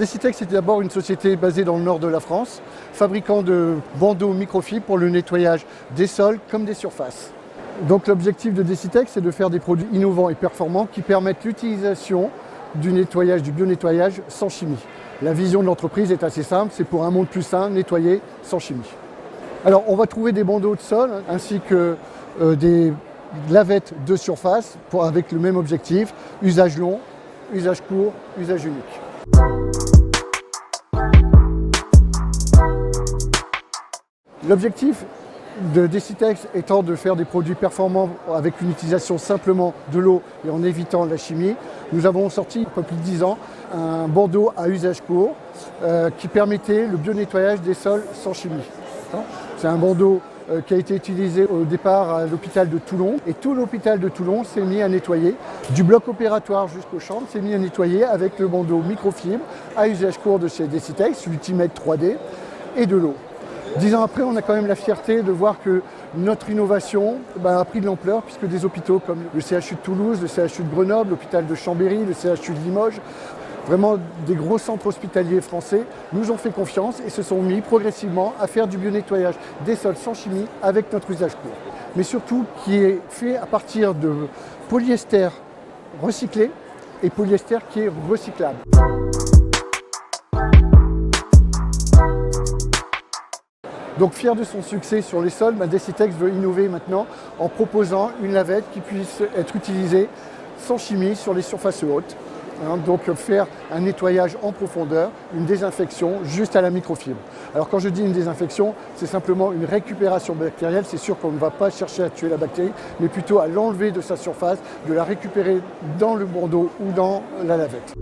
Decitex est d'abord une société basée dans le nord de la France, fabricant de bandeaux microfibres pour le nettoyage des sols comme des surfaces. Donc l'objectif de Decitex, c'est de faire des produits innovants et performants qui permettent l'utilisation du bio-nettoyage sans chimie. La vision de l'entreprise est assez simple, c'est pour un monde plus sain, nettoyer sans chimie. Alors on va trouver des bandeaux de sol ainsi que des lavettes de surface avec le même objectif, usage long, usage court, usage unique. L'objectif de Decitex étant de faire des produits performants avec une utilisation simplement de l'eau et en évitant la chimie, nous avons sorti il y a un peu plus de 10 ans un bandeau à usage court qui permettait le bio-nettoyage des sols sans chimie. C'est un bandeau qui a été utilisé au départ à l'hôpital de Toulon et tout l'hôpital de Toulon s'est mis à nettoyer, du bloc opératoire jusqu'aux chambres, s'est mis à nettoyer avec le bandeau microfibre à usage court de chez Decitex, Ultimate 3D et de l'eau. 10 ans après, on a quand même la fierté de voir que notre innovation a pris de l'ampleur puisque des hôpitaux comme le CHU de Toulouse, le CHU de Grenoble, l'hôpital de Chambéry, le CHU de Limoges, vraiment des gros centres hospitaliers français nous ont fait confiance et se sont mis progressivement à faire du bio-nettoyage des sols sans chimie avec notre usage court. Mais surtout qui est fait à partir de polyester recyclé et polyester qui est recyclable. Donc fier de son succès sur les sols, Decitex veut innover maintenant en proposant une lavette qui puisse être utilisée sans chimie sur les surfaces hautes. Donc faire un nettoyage en profondeur, une désinfection juste à la microfibre. Alors quand je dis une désinfection, c'est simplement une récupération bactérielle. C'est sûr qu'on ne va pas chercher à tuer la bactérie, mais plutôt à l'enlever de sa surface, de la récupérer dans le bandeau ou dans la lavette.